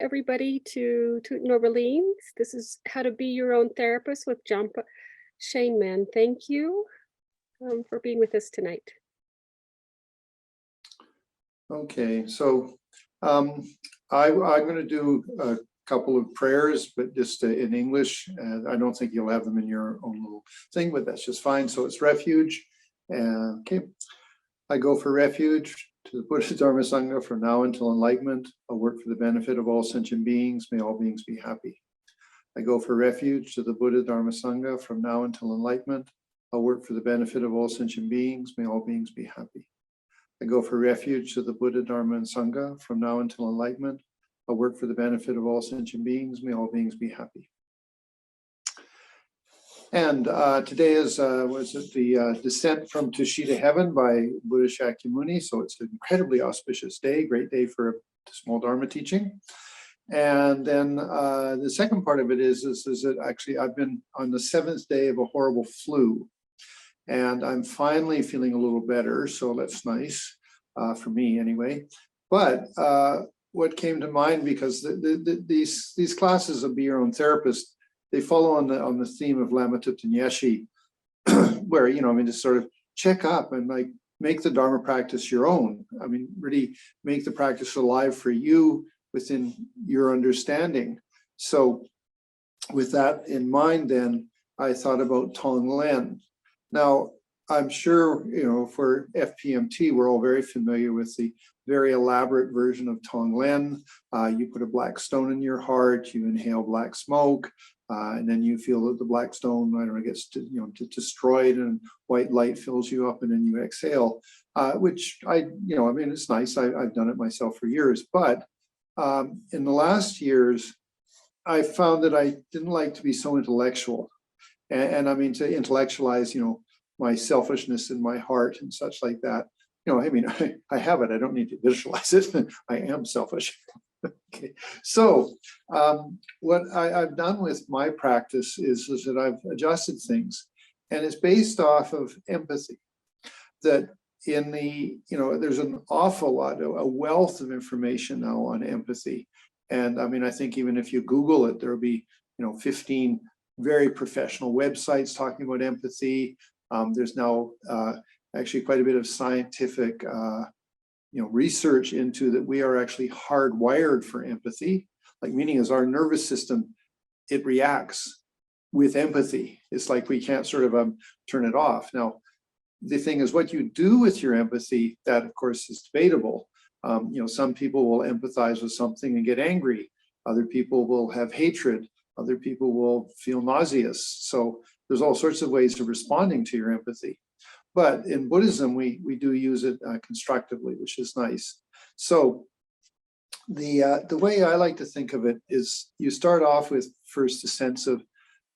everybody to Toot Orleans. This is How to Be Your Own Therapist with Jhampa. Shaneman, thank you for being with us tonight. Okay, so I'm going to do a couple of prayers, but just in English. I don't think you'll have them in your own little thing, but that's just fine. So it's refuge. Okay, I go for refuge to the Buddhist Dharma Sangha from now until enlightenment. I'll work for the benefit of all sentient beings. May all beings be happy. I go for refuge to the Buddha Dharma Sangha from now until enlightenment. I'll work for the benefit of all sentient beings. May all beings be happy. I go for refuge to the Buddha Dharma and Sangha from now until enlightenment. I'll work for the benefit of all sentient beings. May all beings be happy. And today is the Descent from Tushita Heaven by Buddha Shakyamuni. So it's an incredibly auspicious day, great day for a small Dharma teaching. And then the second part of it is that actually I've been on the 7th day of a horrible flu. And I'm finally feeling a little better, so that's nice for me anyway. But what came to mind, because these classes of Be Your Own Therapist, they follow on the theme of Lama Zopa Rinpoche, where to sort of check up and like make the Dharma practice your own. I mean, really make the practice alive for you within your understanding. So, with that in mind, then I thought about Tonglen. Now, I'm sure, for FPMT, we're all very familiar with the very elaborate version of Tonglen. You put a black stone in your heart, you inhale black smoke, and then you feel that the black stone, gets destroyed and white light fills you up, and then you exhale, which it's nice. I've done it myself for years. But in the last years, I found that I didn't like to be so intellectual. And I mean, to intellectualize, my selfishness in my heart and such like that. I have it. I don't need to visualize it. I am selfish. Okay. So what I've done with my practice is that I've adjusted things, and it's based off of empathy. That in there's an awful lot, a wealth of information now on empathy. And I mean, I think even if you Google it, there'll be, 15 very professional websites talking about empathy. There's now actually quite a bit of scientific, research into that we are actually hardwired for empathy, like meaning as our nervous system, it reacts with empathy. It's like we can't sort of turn it off. Now, the thing is, what you do with your empathy, that of course is debatable. Some people will empathize with something and get angry. Other people will have hatred. Other people will feel nauseous. So there's all sorts of ways of responding to your empathy. But in Buddhism, we do use it constructively, which is nice. So the way I like to think of it is you start off with first a sense of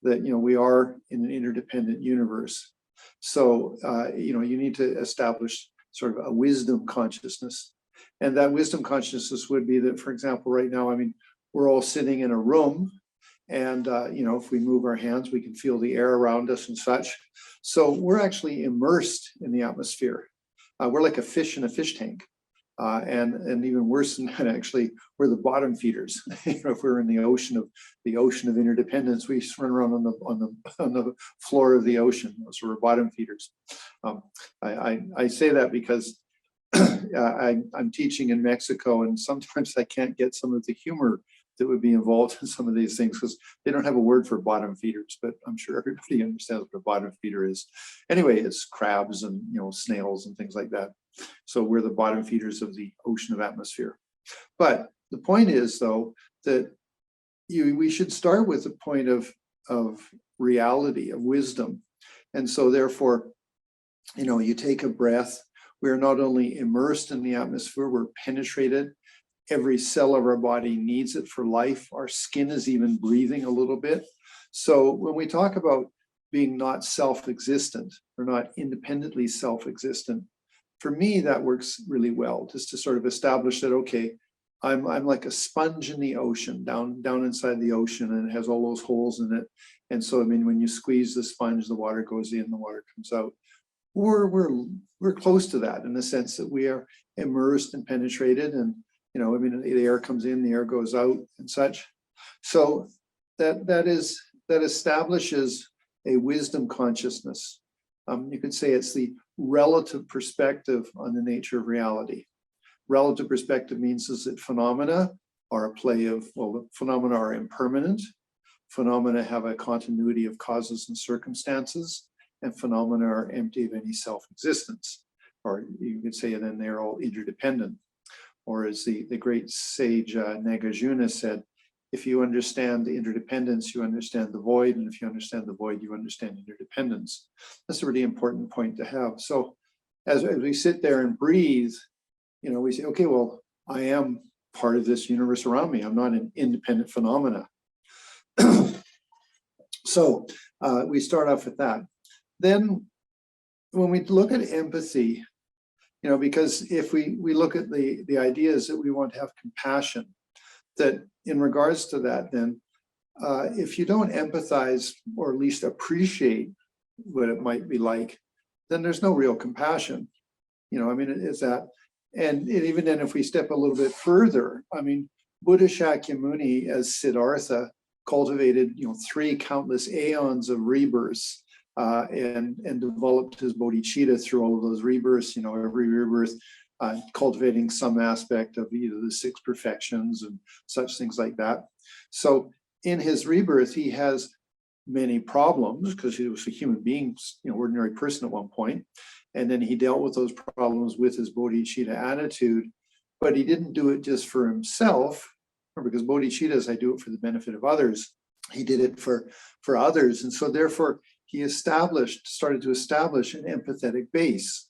that, we are in an interdependent universe. So, you need to establish sort of a wisdom consciousness. And that wisdom consciousness would be that, for example, right now, I mean, we're all sitting in a room. And, if we move our hands, we can feel the air around us and such. So we're actually immersed in the atmosphere. We're like a fish in a fish tank. And even worse than that, actually, we're the bottom feeders. If we're in the ocean of interdependence, we run around on the floor of the ocean. So we're bottom feeders. I say that because I'm teaching in Mexico, and sometimes I can't get some of the humor that would be involved in some of these things because they don't have a word for bottom feeders, but I'm sure everybody understands what a bottom feeder is. Anyway, it's crabs and snails and things like that. So we're the bottom feeders of the ocean of atmosphere. But the point is, though, that we should start with a point of reality, of wisdom. And so therefore, you take a breath. We're not only immersed in the atmosphere, we're penetrated. Every cell of our body needs it for life. Our skin is even breathing a little bit. So when we talk about being not self-existent or not independently self-existent, for me, that works really well, just to sort of establish that, okay, I'm like a sponge in the ocean, down inside the ocean, and it has all those holes in it. And so, I mean, when you squeeze the sponge, the water goes in, the water comes out. We're close to that in the sense that we are immersed and penetrated, and You know, I mean, the air comes in, the air goes out and such. So that establishes a wisdom consciousness. You could say it's the relative perspective on the nature of reality. Relative perspective means is that phenomena are a play of, well, the phenomena are impermanent. Phenomena have a continuity of causes and circumstances, and phenomena are empty of any self-existence. Or you could say, and then they're all interdependent. Or as the great sage Nagarjuna said, if you understand the interdependence, you understand the void. And if you understand the void, you understand interdependence. That's a really important point to have. So as we sit there and breathe, you know, we say, okay, well, I am part of this universe around me. I'm not an independent phenomena. So we start off with that. Then when we look at empathy, you know, because if we look at the ideas that we want to have compassion, that in regards to that, then if you don't empathize or at least appreciate what it might be like, then there's no real compassion. You know, I mean, it's that. And even then, if we step a little bit further, I mean, Buddha Shakyamuni as Siddhartha cultivated, you know, 3 countless aeons of rebirths and developed his bodhicitta through all of those rebirths, you know, every rebirth cultivating some aspect of either the 6 perfections and such things like that. So in his rebirth, he has many problems because he was a human being, you know, ordinary person at one point. And then he dealt with those problems with his bodhicitta attitude, but he didn't do it just for himself, because bodhicittas, I do it for the benefit of others. He did it for others. And so therefore he started to establish an empathetic base.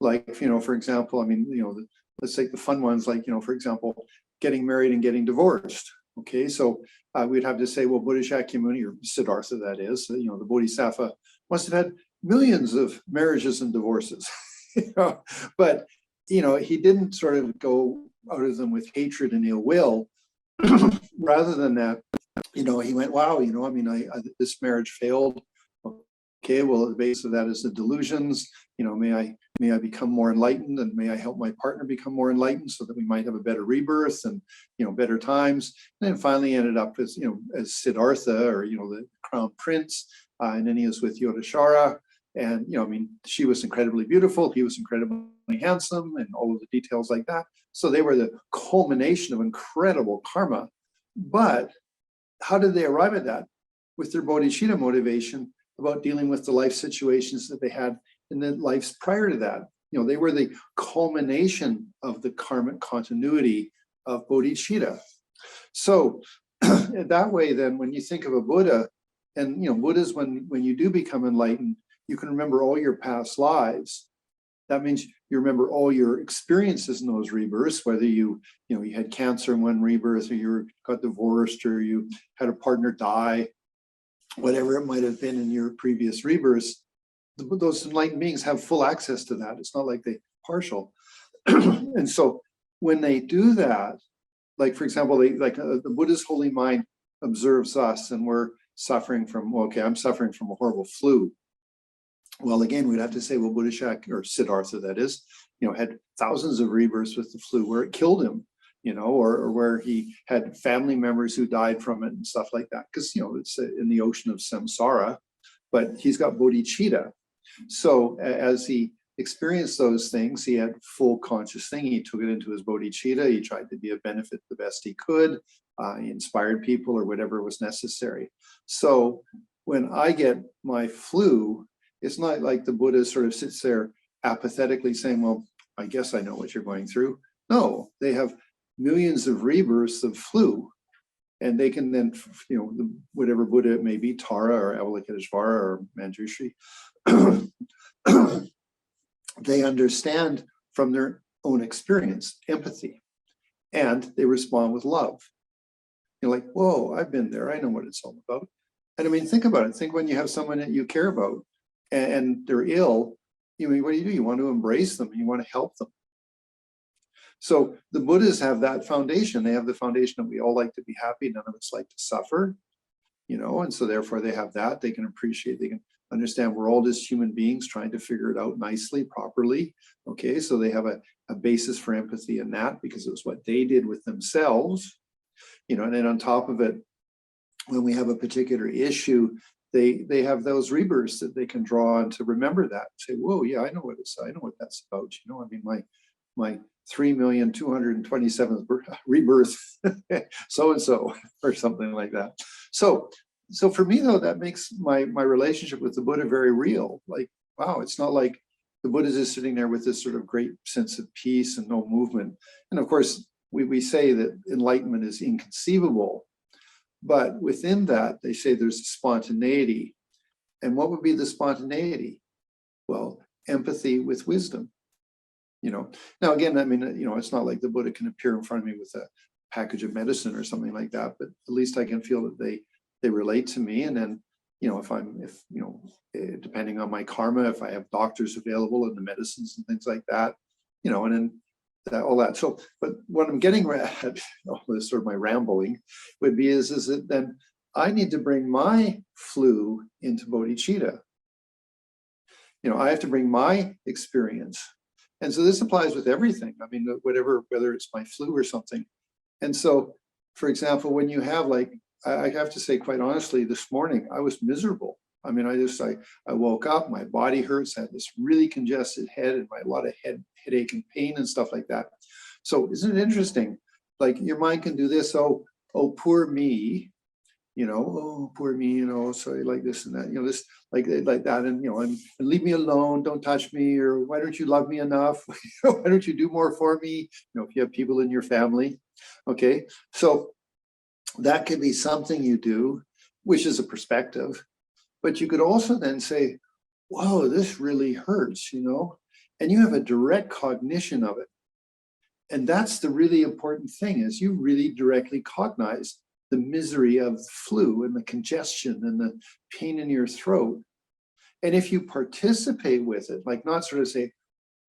Like, you know, for example, I mean, you know, let's take the fun ones, like, you know, for example, getting married and getting divorced. Okay, so we'd have to say, well, Buddha Shakyamuni, or Siddhartha, that is, you know, the Bodhisattva must have had millions of marriages and divorces, you know, but, you know, he didn't sort of go out of them with hatred and ill will. Rather than that, you know, he went, wow, you know, I mean, this marriage failed. Okay, well, the base of that is the delusions. You know, may I become more enlightened, and may I help my partner become more enlightened, so that we might have a better rebirth and, you know, better times. And then finally ended up as, you know, as Siddhartha, or, you know, the crown prince. And then he was with Yudhishthira. And, you know, I mean, she was incredibly beautiful. He was incredibly handsome, and all of the details like that. So they were the culmination of incredible karma. But how did they arrive at that? With their bodhicitta motivation about dealing with the life situations that they had in the lives prior to that. You know, they were the culmination of the karmic continuity of bodhicitta. So that way, then, when you think of a Buddha, and, you know, Buddhas, when you do become enlightened, you can remember all your past lives. That means you remember all your experiences in those rebirths, whether you had cancer in one rebirth, or you got divorced, or you had a partner die, whatever it might have been in your previous rebirths. Those enlightened beings have full access to that. It's not like they partial. And so when they do that, like, for example, the Buddha's holy mind observes us, and we're suffering from, okay, I'm suffering from a horrible flu. Well, again, we'd have to say, well, Buddha Shak, or Siddhartha, that is, you know, had thousands of rebirths with the flu where it killed him, you know, or where he had family members who died from it and stuff like that. Because, you know, it's in the ocean of samsara, but he's got bodhicitta. So as he experienced those things, he had full conscious thinking. He took it into his bodhicitta. He tried to be of benefit the best he could. He inspired people or whatever was necessary. So when I get my flu, it's not like the Buddha sort of sits there apathetically saying, well, I guess I know what you're going through. No, they have millions of rebirths of flu. And they can then, you know, whatever Buddha it may be, Tara or Avalokiteshvara or Manjushri, they understand from their own experience, empathy, and they respond with love. You're like, whoa, I've been there. I know what it's all about. And I mean, think about it. Think when you have someone that you care about and they're ill, you mean, what do? You want to embrace them. You want to help them. So the Buddhas have that foundation. They have the foundation that we all like to be happy. None of us like to suffer, you know, and so therefore they have that. They can appreciate, they can understand we're all just human beings trying to figure it out nicely, properly. Okay, so they have a basis for empathy in that because it was what they did with themselves, and then on top of it, when we have a particular issue, they have those rebirths that they can draw on to remember that. Say, whoa, yeah, I know what that's about. I mean, my 3,227th rebirth, so and so, or something like that. So for me though, that makes my relationship with the Buddha very real. Like, wow, it's not like the Buddha is sitting there with this sort of great sense of peace and no movement. And of course, we say that enlightenment is inconceivable. But within that, they say there's a spontaneity. And what would be the spontaneity? Well, empathy with wisdom. Now again, I mean, it's not like the Buddha can appear in front of me with a package of medicine or something like that, but at least I can feel that they relate to me. And then, if depending on my karma, if I have doctors available and the medicines and things like that, and then all that. So, but what I'm getting at, this sort of my rambling, would be is that then I need to bring my flu into bodhicitta. I have to bring my experience. And so this applies with everything. I mean, whether it's my flu or something. And so, for example, when you have I have to say quite honestly, this morning, I was miserable. I mean, I woke up, my body hurts, I had this really congested head and a lot of headache and pain and stuff like that. So isn't it interesting? Like your mind can do this, oh, poor me, oh, poor me, sorry, like this and that, this, like that. And, and leave me alone, don't touch me, or why don't you love me enough? Why don't you do more for me? If you have people in your family, okay. So that could be something you do, which is a perspective. But you could also then say, whoa, this really hurts, and you have a direct cognition of it. And that's the really important thing, is you really directly cognize the misery of the flu and the congestion and the pain in your throat. And if you participate with it, like not sort of say,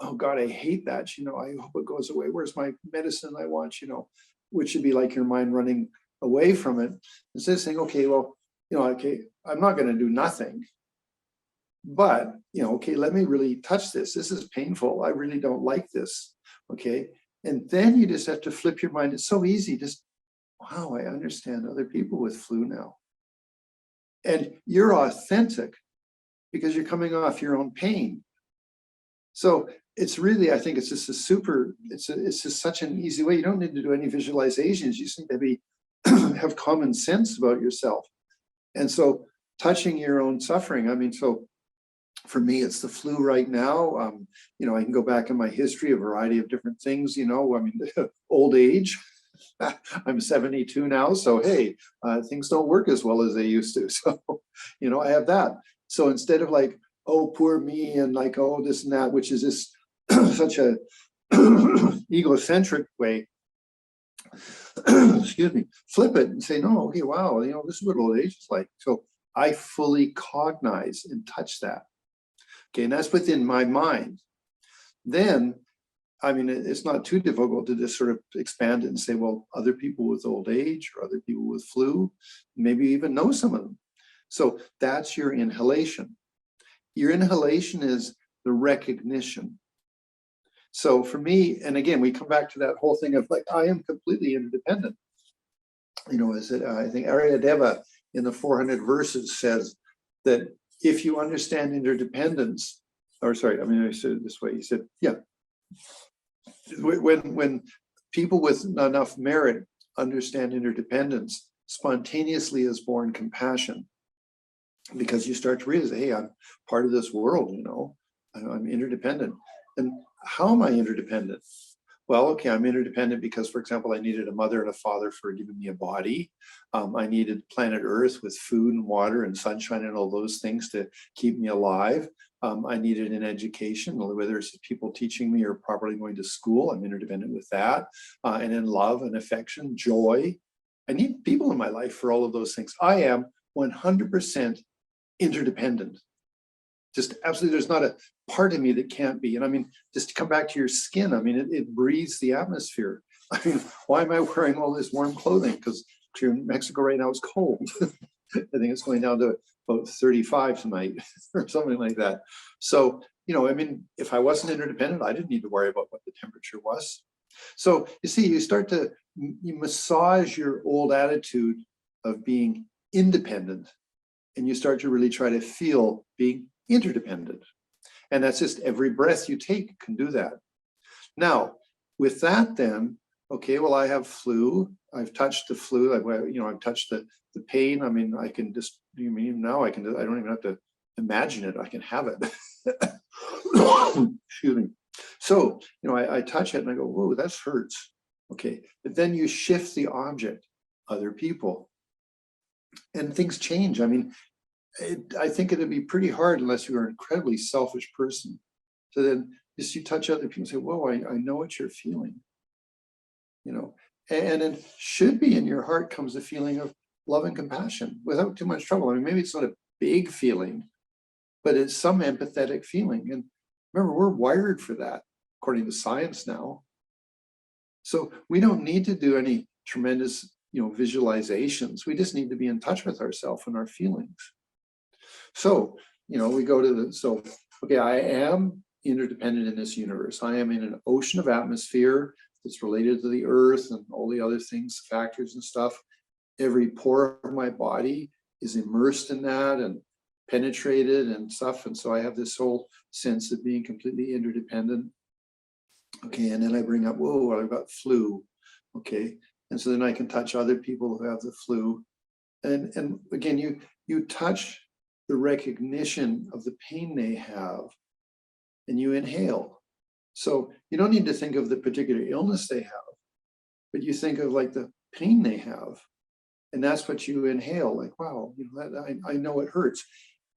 oh God, I hate that, I hope it goes away. Where's my medicine I want, which should be like your mind running away from it. Instead of saying, okay, well, okay, I'm not going to do nothing, but, okay, let me really touch this. This is painful. I really don't like this. Okay. And then you just have to flip your mind. It's so easy. Just, wow, I understand other people with flu now. And you're authentic because you're coming off your own pain. So it's really, I think it's just it's just such an easy way. You don't need to do any visualizations. You just need to have common sense about yourself. And so touching your own suffering, I mean, so for me, it's the flu right now. I can go back in my history, a variety of different things, I mean, old age. I'm 72 now. So, hey, things don't work as well as they used to. So, I have that. So instead of like, oh, poor me, and like, oh, this and that, which is this such a egocentric way, excuse me, flip it and say, no, okay, wow, this is what old age is like. So I fully cognize and touch that. Okay, and that's within my mind. Then, I mean, it's not too difficult to just sort of expand it and say, well, other people with old age or other people with flu, maybe even know some of them. So that's your inhalation. Your inhalation is the recognition. So for me, and again, we come back to that whole thing of like, I am completely interdependent. I think Aryadeva in the 400 verses says that if you understand interdependence, or sorry, I mean, I said it this way, he said, yeah, when people with enough merit understand interdependence, spontaneously is born compassion, because you start to realize, hey, I'm part of this world, I'm interdependent. And how am I interdependent? Well, okay, I'm interdependent because, for example, I needed a mother and a father for giving me a body. I needed planet Earth with food and water and sunshine and all those things to keep me alive. I needed an education, whether it's people teaching me or properly going to school. I'm interdependent with that. And in love and affection, joy. I need people in my life for all of those things. I am 100% interdependent. Just absolutely, there's not a part of me that can't be. And I mean, just to come back to your skin, I mean, it breathes the atmosphere. I mean, why am I wearing all this warm clothing? Because in Mexico right now it's cold. I think it's going down to about 35 tonight or something like that. So, I mean, if I wasn't interdependent, I didn't need to worry about what the temperature was. So you see, you massage your old attitude of being independent, and you start to really try to feel being interdependent. And that's just every breath you take can do that. Now, with that then, okay, well, I have flu. I've touched the flu. I've touched the pain. I mean, I can just, now I don't even have to imagine it. I can have it. Excuse me. So, I touch it and I go, whoa, that hurts. Okay. But then you shift the object, other people, and things change. I mean, I think it'd be pretty hard unless you are an incredibly selfish person. So then just you touch other people and say, whoa, I know what you're feeling. And it should be in your heart comes a feeling of love and compassion without too much trouble. I mean, maybe it's not a big feeling, but it's some empathetic feeling. And remember, we're wired for that, according to science now. So we don't need to do any tremendous, visualizations. We just need to be in touch with ourselves and our feelings. So, we go to okay, I am interdependent in this universe. I am in an ocean of atmosphere that's related to the earth and all the other things, factors and stuff. Every pore of my body is immersed in that and penetrated and stuff. And so I have this whole sense of being completely interdependent. Okay, and then I bring up, whoa, I've got flu. Okay, and so then I can touch other people who have the flu. And again, you touch the recognition of the pain they have, and you inhale. So you don't need to think of the particular illness they have, but you think of like the pain they have. And that's what you inhale, like, wow, I know it hurts.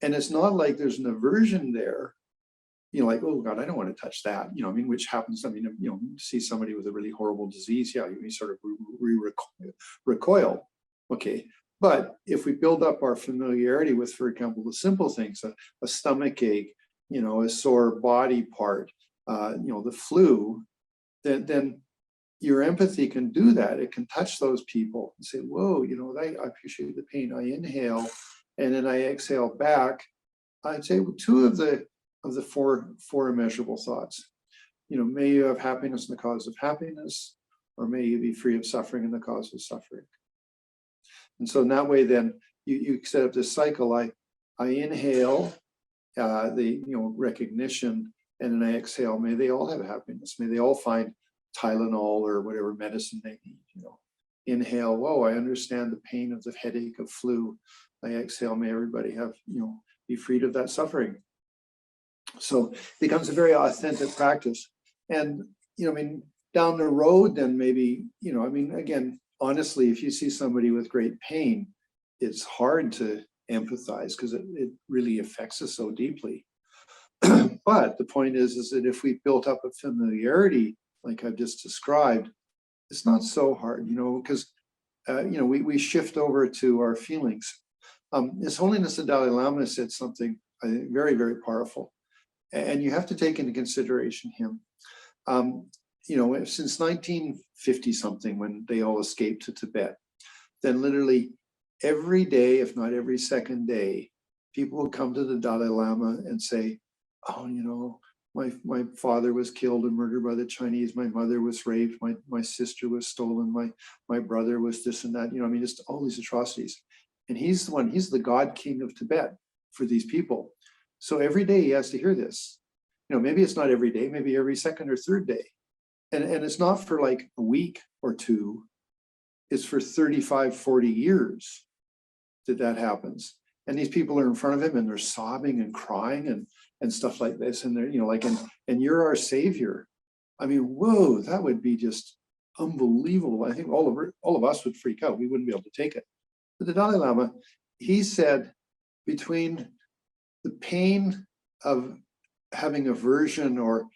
And it's not like there's an aversion there, like, oh God, I don't want to touch that, which happens, see somebody with a really horrible disease, yeah, you sort of recoil. Okay. But if we build up our familiarity with, for example, the simple things, a stomach ache, a sore body part, the flu, then your empathy can do that. It can touch those people and say, whoa, I appreciate the pain. I inhale and then I exhale back. I'd say two of the four immeasurable thoughts. May you have happiness in the cause of happiness, or may you be free of suffering in the cause of suffering. And so in that way, then you set up this cycle. I inhale the recognition, and then I exhale. May they all have happiness. May they all find Tylenol or whatever medicine they need. Inhale. Whoa, I understand the pain of the headache, of flu. I exhale. May everybody have be freed of that suffering. So it becomes a very authentic practice. And down the road, then maybe again, honestly, if you see somebody with great pain, it's hard to empathize because it really affects us so deeply. But the point is that if we built up a familiarity, like I've just described, it's not so hard, because we shift over to our feelings. His Holiness the Dalai Lama said something I think very, very powerful, and you have to take into consideration him. Since 1950 something, when they all escaped to Tibet, then literally every day, if not every second day, people would come to the Dalai Lama and say, oh, my father was killed and murdered by the Chinese, my mother was raped, my sister was stolen, my brother was this and that, just all these atrocities. And he's the God King of Tibet for these people. So every day he has to hear this. Maybe it's not every day, maybe every second or third day. And it's not for like a week or two, it's for 35, 40 years that happens. And these people are in front of him and they're sobbing and crying and stuff like this. And they're, and you're our savior. I mean, whoa, that would be just unbelievable. I think all of us would freak out. We wouldn't be able to take it. But the Dalai Lama, he said, between the pain of having aversion or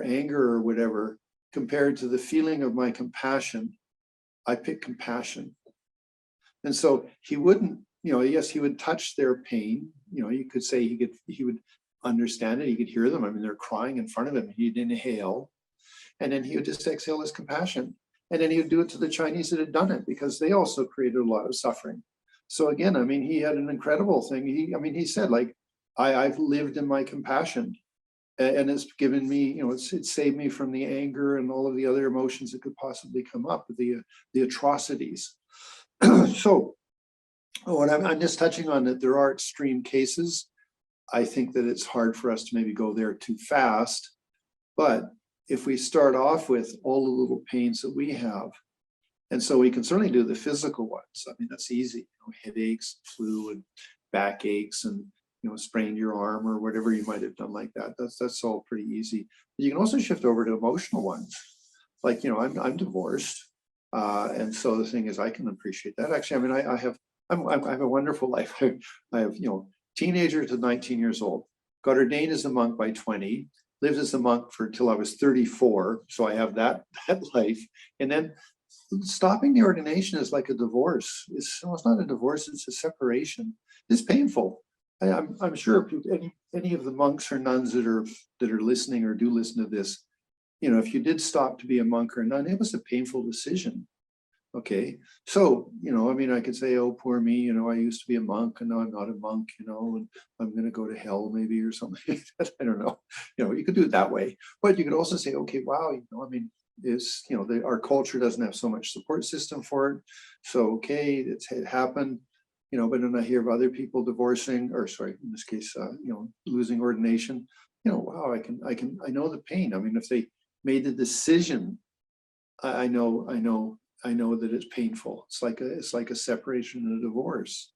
anger or whatever, compared to the feeling of my compassion, I pick compassion. And so he wouldn't, yes, he would touch their pain. You could say he would understand it. He could hear them. I mean, they're crying in front of him. He'd inhale, and then he would just exhale his compassion. And then he would do it to the Chinese that had done it, because they also created a lot of suffering. So again, I mean, he had an incredible thing. He said, like, I've lived in my compassion, and it's given me, it saved me from the anger and all of the other emotions that could possibly come up, the atrocities. So what I'm just touching on, that there are extreme cases. I think that it's hard for us to maybe go there too fast. But if we start off with all the little pains that we have, and so we can certainly do the physical ones. I mean, that's easy, headaches, flu, and backaches, and sprained your arm or whatever you might have done like that. That's all pretty easy. You can also shift over to emotional ones. Like, I'm divorced, and so the thing is, I can appreciate that. Actually, I mean, I have a wonderful life. I have teenager to 19 years old. Got ordained as a monk by 20. Lived as a monk till I was 34. So I have that life, and then stopping the ordination is like a divorce. It's not a divorce, it's a separation. It's painful. I'm sure any of the monks or nuns that are listening or do listen to this, if you did stop to be a monk or a nun, it was a painful decision. Okay, so I mean, I could say, oh, poor me, I used to be a monk and now I'm not a monk, and I'm going to go to hell maybe or something like that. I don't know. You could do it that way, but you could also say, okay, wow, I mean, our culture doesn't have so much support system for it. So okay, it happened, but then I hear of other people divorcing, or sorry, in this case, losing ordination. Wow, I know the pain. I mean, if they made the decision, I know that it's painful. It's like a separation and a divorce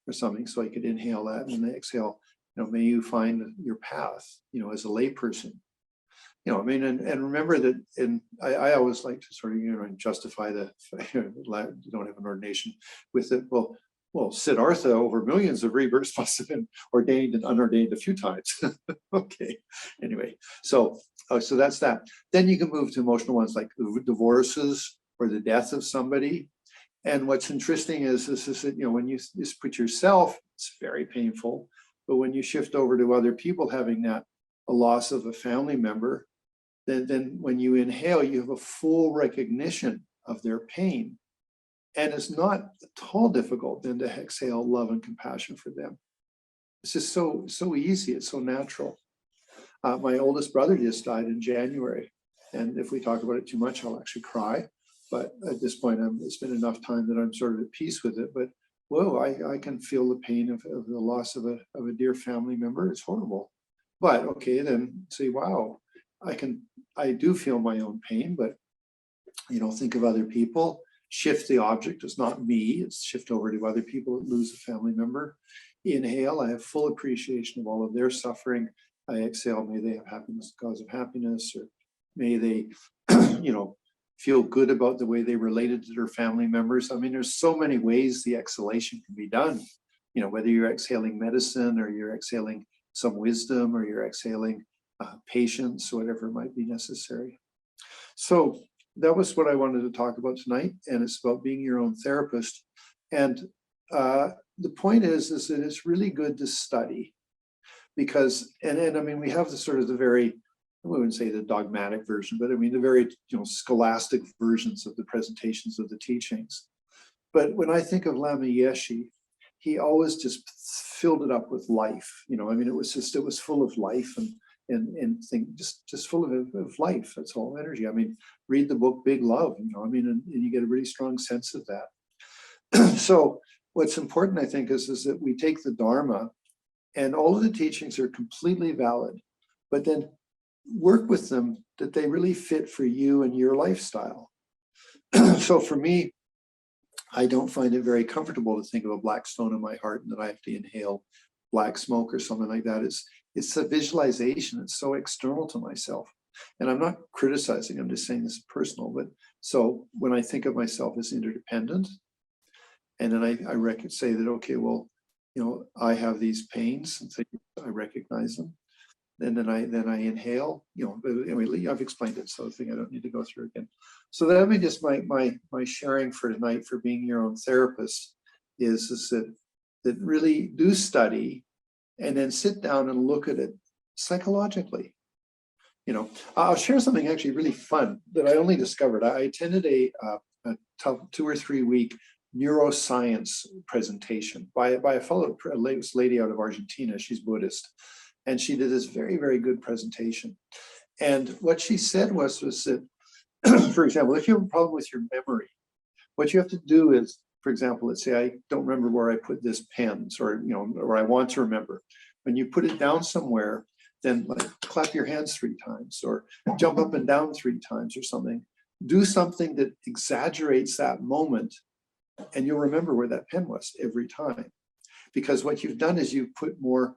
or something. So I could inhale that and then exhale. May you find your path. As a layperson. I mean, and remember that. And I always like to sort of justify the you don't have an ordination with it. Well, Siddhartha over millions of rebirths must have been ordained and unordained a few times. Okay. Anyway, so that's that. Then you can move to emotional ones like divorces or the death of somebody. And what's interesting is that when you just put yourself, it's very painful. But when you shift over to other people having a loss of a family member, then when you inhale, you have a full recognition of their pain. And it's not at all difficult then to exhale love and compassion for them. It's just so easy. It's so natural. My oldest brother just died in January. And if we talk about it too much, I'll actually cry. But at this point, it's been enough time that I'm sort of at peace with it. But whoa, I can feel the pain of the loss of a dear family member. It's horrible. But okay, then say, wow, I do feel my own pain, but think of other people. Shift the object. It's not me. It's shift over to other people that lose a family member. Inhale. I have full appreciation of all of their suffering. I exhale. May they have happiness, cause of happiness, or may they, feel good about the way they related to their family members. I mean, there's so many ways the exhalation can be done. Whether you're exhaling medicine or you're exhaling some wisdom or you're exhaling patience, whatever might be necessary. So that was what I wanted to talk about tonight, and it's about being your own therapist. And the point is that it's really good to study, because, and I mean, we have the sort of the very, I wouldn't say the dogmatic version, but I mean the very scholastic versions of the presentations of the teachings. But when I think of Lama Yeshe, he always just filled it up with life. I mean, it was full of life and just full of life. That's all energy. I mean, read the book Big Love, I mean, and you get a really strong sense of that. So what's important, I think, is that we take the Dharma, and all of the teachings are completely valid, but then work with them that they really fit for you and your lifestyle. So for me, I don't find it very comfortable to think of a black stone in my heart and that I have to inhale black smoke or something like that. It's a visualization. It's so external to myself. And I'm not criticizing, I'm just saying this is personal. But so when I think of myself as interdependent, and then I say that, okay, well, I have these pains, and so I recognize them. And then I inhale, anyway, I've explained it, so I think I don't need to go through again. So that'd be just my sharing for tonight for being your own therapist is that really do study and then sit down and look at it psychologically. I'll share something actually really fun that I only discovered. I attended a 2 or 3 week neuroscience presentation by a lady out of Argentina. She's Buddhist. And she did this very, very good presentation. And what she said was that, for example, if you have a problem with your memory, what you have to do is, for example, let's say I don't remember where I put this pen, or I want to remember. When you put it down somewhere, then like clap your hands 3 times or jump up and down 3 times or something. Do something that exaggerates that moment, and you'll remember where that pen was every time. Because what you've done is you've put more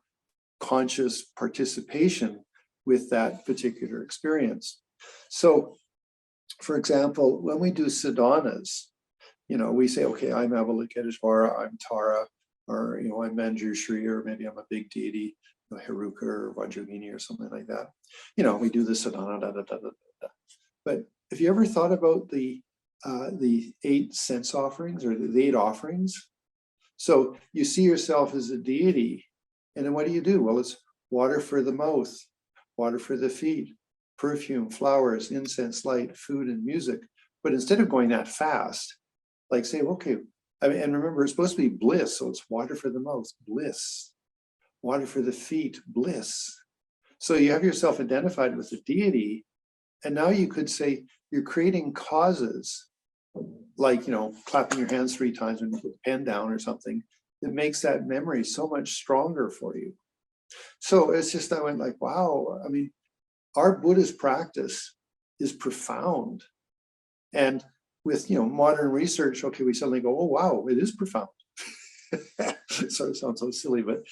conscious participation with that particular experience. So, for example, when we do sadhanas, we say, okay, I'm Avalokiteshvara, I'm Tara, or I'm Manjushri, or maybe I'm a big deity, Heruka or Vajrayogini or something like that. We do the sadhana, da, da, da, da, da. But have you ever thought about the 8 sense offerings or the 8 offerings? So you see yourself as a deity, and then what do? Well, it's water for the mouth, water for the feet, perfume, flowers, incense, light, food, and music. But instead of going that fast, like say, okay, and remember, it's supposed to be bliss, so it's water for the mouth, bliss, water for the feet, bliss. So you have yourself identified with the deity, and now you could say you're creating causes, like clapping your hands 3 times and put the pen down or something, that makes that memory so much stronger for you. So it's just, I went like, wow, I mean, our Buddhist practice is profound. And with modern research, okay, we suddenly go, oh wow, it is profound. It sort of sounds so silly, but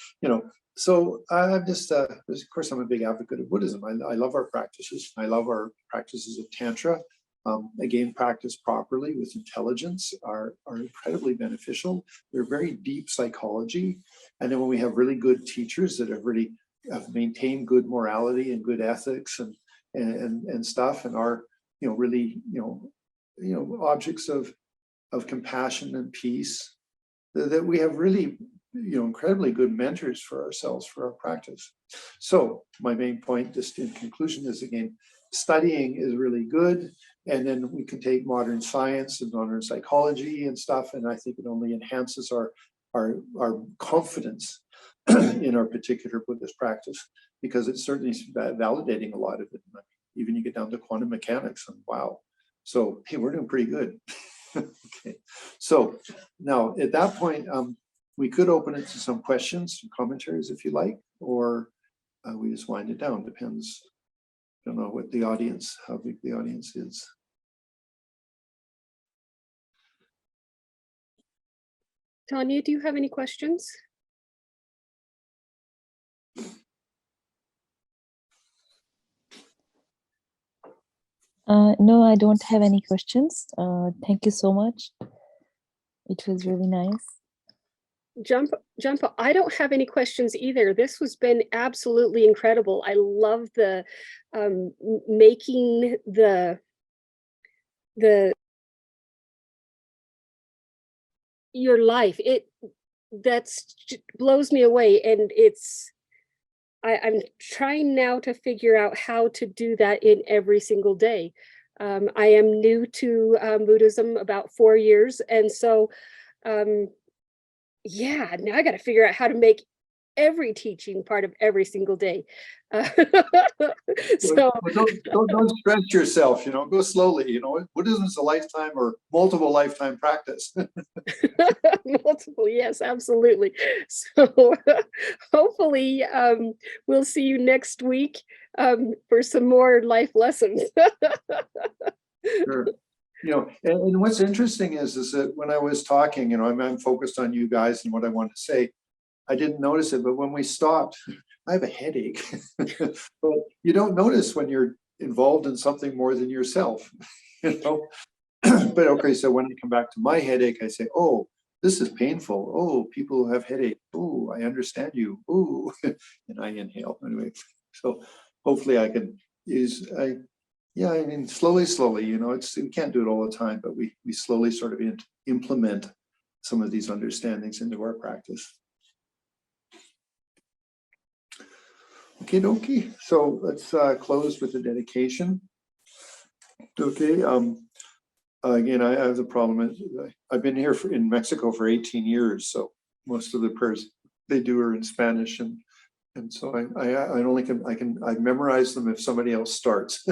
so I'm just of course I'm a big advocate of Buddhism. I love our practices. I love our practices of Tantra. Again, practiced properly with intelligence are incredibly beneficial. They're very deep psychology. And then when we have really good teachers that have maintained good morality and good ethics and stuff, and are really objects of compassion and peace, that we have really incredibly good mentors for ourselves for our practice. So my main point, just in conclusion, is again, studying is really good, and then we can take modern science and modern psychology and stuff, and I think it only enhances our confidence in our particular Buddhist practice, because it's certainly validating a lot of it. Even you get down to quantum mechanics, and wow. So hey, we're doing pretty good. Okay, so now at that point, we could open it to some questions and commentaries if you like, or we just wind it down. Depends. I don't know what the audience, how big the audience is. Tanya, do you have any questions? No, I don't have any questions. Thank you so much. It was really nice. Jhampa, I don't have any questions either. This has been absolutely incredible. I love the making the your life. That's blows me away, and I'm trying now to figure out how to do that in every single day. I am new to Buddhism, about 4 years, and so yeah, now I got to figure out how to make every teaching part of every single day. So don't stress yourself, go slowly, Buddhism is a lifetime or multiple lifetime practice. multiple, yes, absolutely. So hopefully we'll see you next week for some more life lessons. Sure. And what's interesting is that when I was talking, I'm focused on you guys and what I want to say. I didn't notice it, but when we stopped, I have a headache. But you don't notice when you're involved in something more than yourself, But okay, so when I come back to my headache, I say, oh, this is painful. Oh, people who have headache. Oh, I understand you. Oh, and I inhale anyway. So hopefully I can use, yeah, I mean, slowly, we can't do it all the time, but we slowly sort of implement some of these understandings into our practice. Okay, dokie. So let's close with a dedication. Okay. Again, I have the problem. I've been here in Mexico for 18 years, so most of the prayers they do are in Spanish, and so I memorize them if somebody else starts.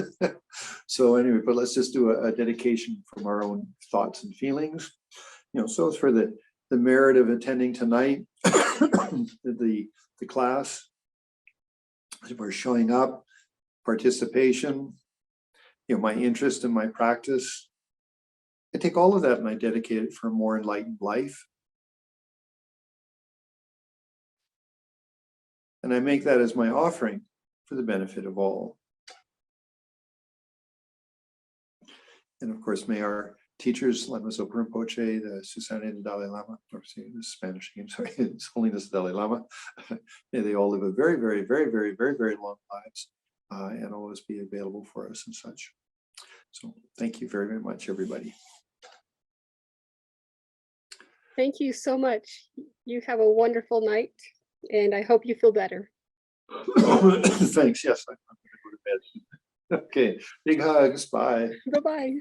So anyway, but let's just do a dedication from our own thoughts and feelings. So it's for the merit of attending tonight, the class, for showing up, participation, my interest in my practice. I take all of that and I dedicate it for a more enlightened life. And I make that as my offering for the benefit of all. And of course, may our teachers, Lama Zopa Rinpoche, the Susanna the Dalai Lama, or the Spanish name, sorry, His Holiness the Dalai Lama, may they all live a very, very, very, very, very, very long lives and always be available for us and such. So thank you very, very much, everybody. Thank you so much. You have a wonderful night, and I hope you feel better. Thanks. Yes, I'm going to go to bed. Okay. Big hugs. Bye. Bye-bye.